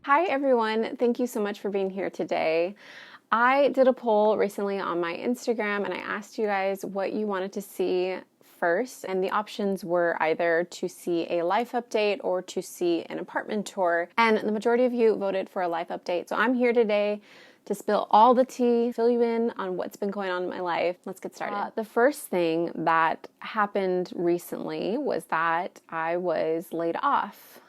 Hi everyone, thank you so much for being here today. I did a poll recently on my Instagram and I asked you guys what you wanted to see first, and the options were either to see a life update or to see an apartment tour, and the majority of you voted for a life update. So I'm here today to spill all the tea, fill you in on what's been going on in my life. Let's get started. The first thing that happened recently was that I was laid off.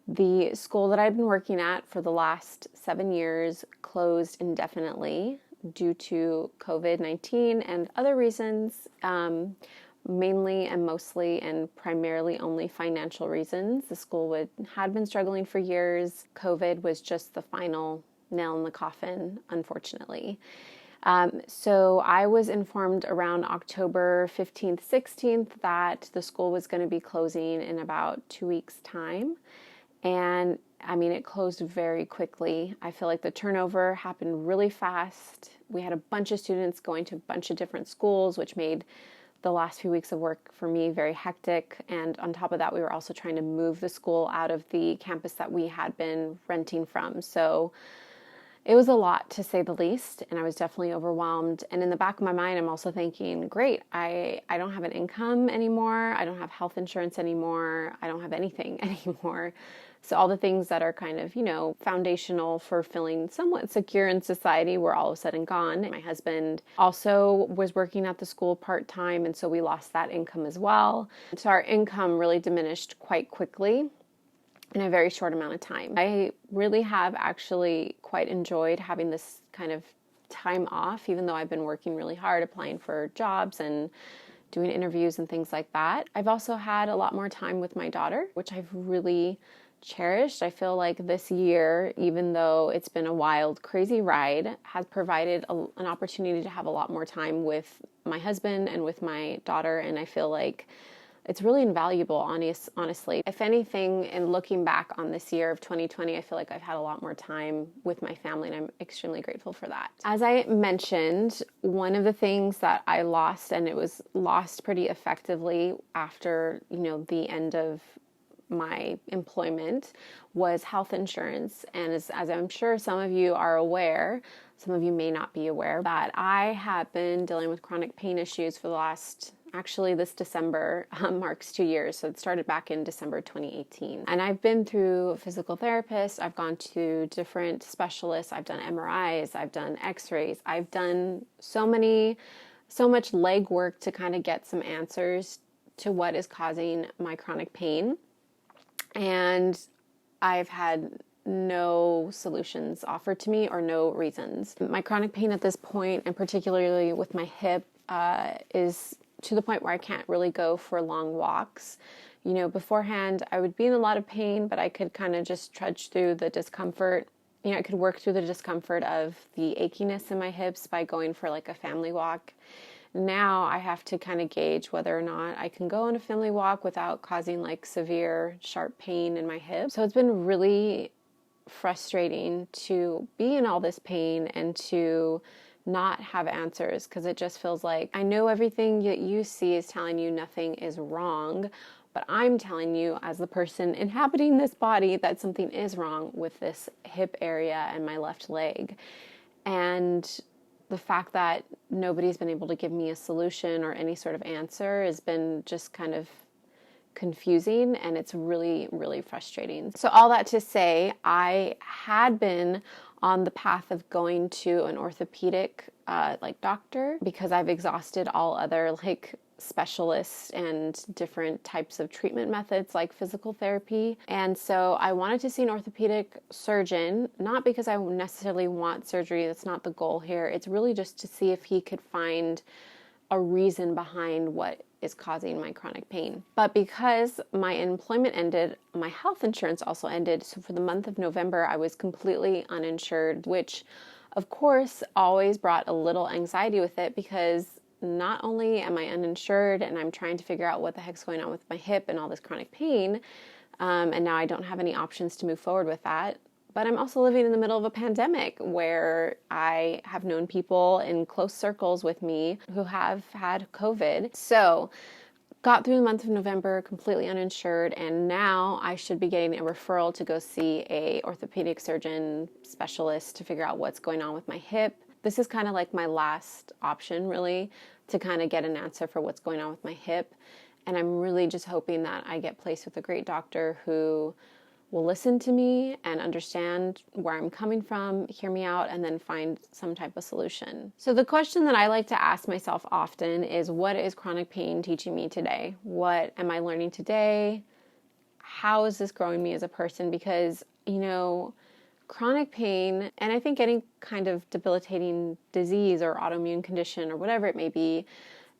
The school that I've been working at for the last 7 years closed indefinitely due to COVID-19 and other reasons, mainly and mostly and primarily only financial reasons. The school had been struggling for years. COVID was just the final nail in the coffin, unfortunately. So I was informed around October 15th, 16th that the school was going to be closing in about 2 weeks' time. And I mean, it closed very quickly. I feel like the turnover happened really fast. We had a bunch of students going to a bunch of different schools, which made the last few weeks of work for me very hectic. And on top of that, we were also trying to move the school out of the campus that we had been renting from. So it was a lot, to say the least, and I was definitely overwhelmed. And in the back of my mind, I'm also thinking, great, I don't have an income anymore. I don't have health insurance anymore. I don't have anything anymore. So all the things that are kind of, foundational for feeling somewhat secure in society were all of a sudden gone. My husband also was working at the school part-time, and so we lost that income as well. So our income really diminished quite quickly in a very short amount of time. I really have actually quite enjoyed having this kind of time off, even though I've been working really hard applying for jobs and doing interviews and things like that. I've also had a lot more time with my daughter, which I've really cherished. I feel like this year, even though it's been a wild, crazy ride, has provided an opportunity to have a lot more time with my husband and with my daughter, and I feel like it's really invaluable, honestly. If anything, in looking back on this year of 2020, I feel like I've had a lot more time with my family, and I'm extremely grateful for that. As I mentioned, one of the things that I lost, and it was lost pretty effectively after, the end of my employment, was health insurance. And as I'm sure some of you are aware, some of you may not be aware, that I have been dealing with chronic pain issues for the last, actually this December marks 2 years. So it started back in December 2018. And I've been through physical therapists. I've gone to different specialists. I've done MRIs. I've done x-rays. I've done so much legwork to kind of get some answers to what is causing my chronic pain. And I've had no solutions offered to me or no reasons. My chronic pain at this point, and particularly with my hip, is to the point where I can't really go for long walks. Beforehand, I would be in a lot of pain, but I could kind of just trudge through the discomfort. I could work through the discomfort of the achiness in my hips by going for like a family walk. Now I have to kind of gauge whether or not I can go on a family walk without causing like severe, sharp pain in my hips. So it's been really frustrating to be in all this pain and to not have answers, because it just feels like I know everything that you see is telling you nothing is wrong, but I'm telling you as the person inhabiting this body that something is wrong with this hip area and my left leg. And the fact that nobody's been able to give me a solution or any sort of answer has been just kind of confusing, and it's really, really frustrating. So all that to say, I had been on the path of going to an orthopedic doctor, because I've exhausted all other specialists and different types of treatment methods like physical therapy. And so I wanted to see an orthopedic surgeon, not because I necessarily want surgery. That's not the goal here. It's really just to see if he could find a reason behind what is causing my chronic pain. But because my employment ended, my health insurance also ended. So for the month of November, I was completely uninsured, which of course always brought a little anxiety with it, because not only am I uninsured and I'm trying to figure out what the heck's going on with my hip and all this chronic pain, and now I don't have any options to move forward with that, but I'm also living in the middle of a pandemic where I have known people in close circles with me who have had COVID. So got through the month of November completely uninsured, and now I should be getting a referral to go see a orthopedic surgeon specialist to figure out what's going on with my hip. This is kind of like my last option, really, to kind of get an answer for what's going on with my hip. And I'm really just hoping that I get placed with a great doctor who will listen to me and understand where I'm coming from, hear me out, and then find some type of solution. So the question that I like to ask myself often is, what is chronic pain teaching me today? What am I learning today? How is this growing me as a person? Because, chronic pain, and I think any kind of debilitating disease or autoimmune condition or whatever it may be,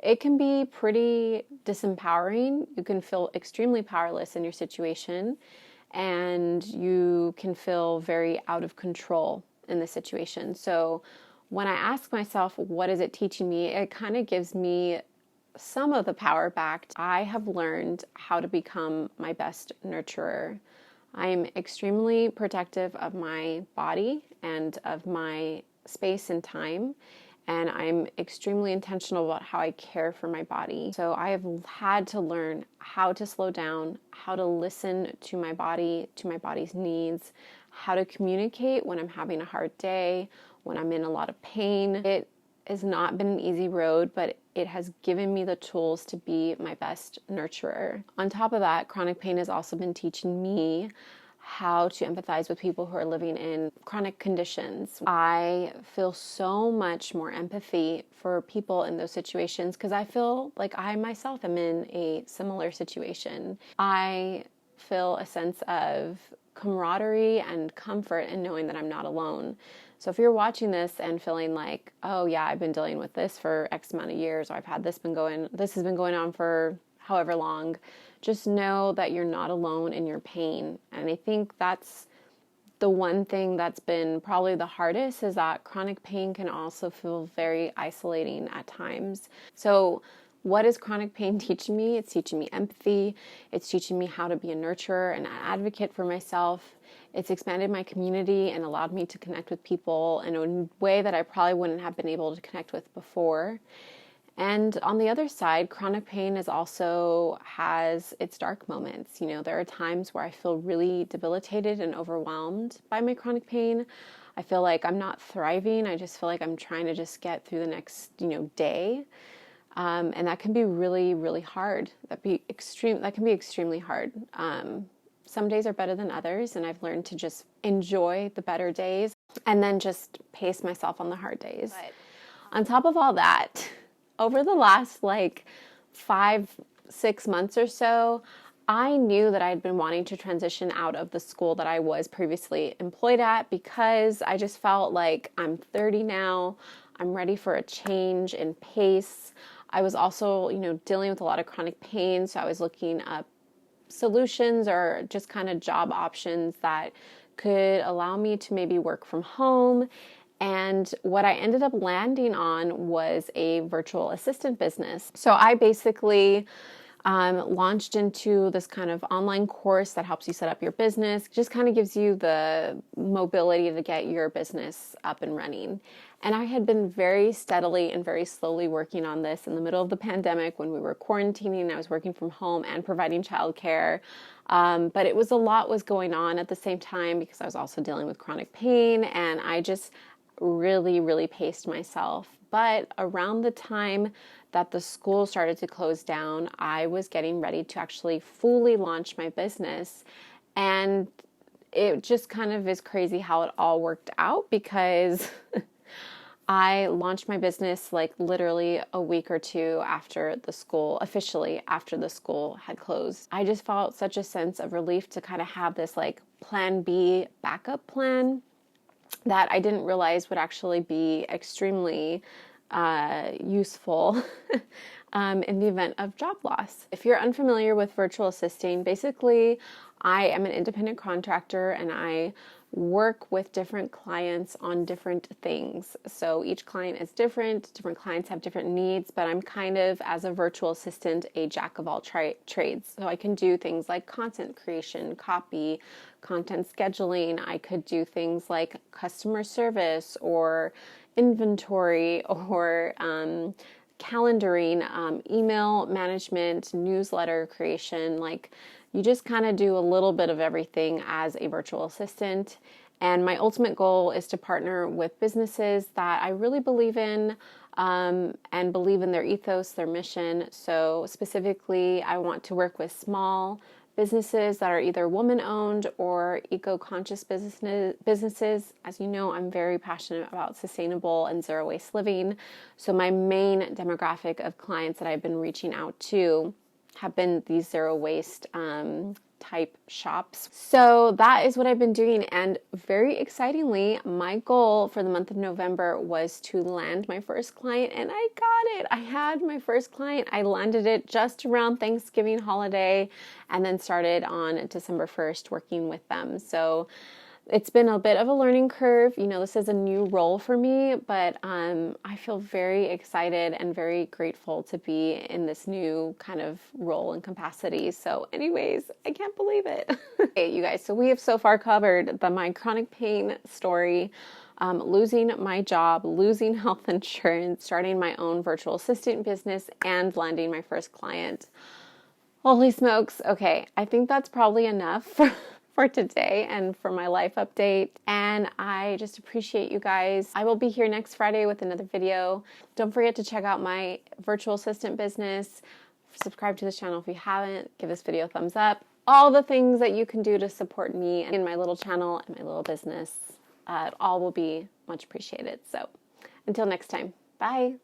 it can be pretty disempowering. You can feel extremely powerless in your situation, and you can feel very out of control in the situation. So when I ask myself, what is it teaching me? It kind of gives me some of the power back. I have learned how to become my best nurturer. I'm extremely protective of my body and of my space and time, and I'm extremely intentional about how I care for my body. So I have had to learn how to slow down, how to listen to my body, to my body's needs, how to communicate when I'm having a hard day, when I'm in a lot of pain. It has not been an easy road, but it has given me the tools to be my best nurturer. On top of that, chronic pain has also been teaching me how to empathize with people who are living in chronic conditions. I feel so much more empathy for people in those situations because I feel like I myself am in a similar situation. I feel a sense of camaraderie and comfort in knowing that I'm not alone. So if you're watching this and feeling like, oh yeah, I've been dealing with this for X amount of years, or this has been going on for however long, just know that you're not alone in your pain. And I think that's the one thing that's been probably the hardest, is that chronic pain can also feel very isolating at times. So what is chronic pain teaching me? It's teaching me empathy. It's teaching me how to be a nurturer and an advocate for myself. It's expanded my community and allowed me to connect with people in a way that I probably wouldn't have been able to connect with before. And on the other side, chronic pain also has its dark moments. There are times where I feel really debilitated and overwhelmed by my chronic pain. I feel like I'm not thriving. I just feel like I'm trying to just get through the next, day. And that can be really, really hard. That can be extremely hard. Some days are better than others, and I've learned to just enjoy the better days and then just pace myself on the hard days. But on top of all that, over the last 5-6 months or so, I knew that I'd been wanting to transition out of the school that I was previously employed at, because I just felt like I'm 30 now. I'm ready for a change in pace. I was also, dealing with a lot of chronic pain, so I was looking up solutions or just kind of job options that could allow me to maybe work from home. And what I ended up landing on was a virtual assistant business. So I basically launched into this kind of online course that helps you set up your business, just kind of gives you the mobility to get your business up and running. And I had been very steadily and very slowly working on this in the middle of the pandemic when we were quarantining. I was working from home and providing childcare. But a lot was going on at the same time, because I was also dealing with chronic pain, and I just really, really paced myself. But around the time that the school started to close down, I was getting ready to actually fully launch my business. And it just kind of is crazy how it all worked out, because I launched my business literally a week or two after the school had closed. I just felt such a sense of relief to kind of have this plan B backup plan that I didn't realize would actually be extremely useful in the event of job loss. If you're unfamiliar with virtual assisting, basically I am an independent contractor and I work with different clients on different things. So each client is different clients have different needs, but I'm kind of, as a virtual assistant, a jack of all trades. So I can do things like content creation, copy, content scheduling. I could do things like customer service or inventory or calendaring, email management, newsletter creation. Like, you just kind of do a little bit of everything as a virtual assistant. And my ultimate goal is to partner with businesses that I really believe in, and believe in their ethos, their mission. So specifically, I want to work with small businesses that are either woman-owned or eco-conscious businesses. As you know, I'm very passionate about sustainable and zero-waste living. So my main demographic of clients that I've been reaching out to have been these zero-waste type shops. So that is what I've been doing, and very excitingly, my goal for the month of November was to land my first client, and I got it. I had my first client. I landed it just around Thanksgiving holiday and then started on December 1st working with them. So it's been a bit of a learning curve. You know, this is a new role for me, but I feel very excited and very grateful to be in this new kind of role and capacity. So anyways, I can't believe it. Okay, you guys, so we have so far covered my chronic pain story, losing my job, losing health insurance, starting my own virtual assistant business, and landing my first client. Holy smokes. Okay, I think that's probably enough for today and for my life update. And I just appreciate you guys. I will be here next Friday with another video. Don't forget to check out my virtual assistant business. Subscribe to this channel if you haven't. Give this video a thumbs up. All the things that you can do to support me in my little channel and my little business, all will be much appreciated. So until next time, bye.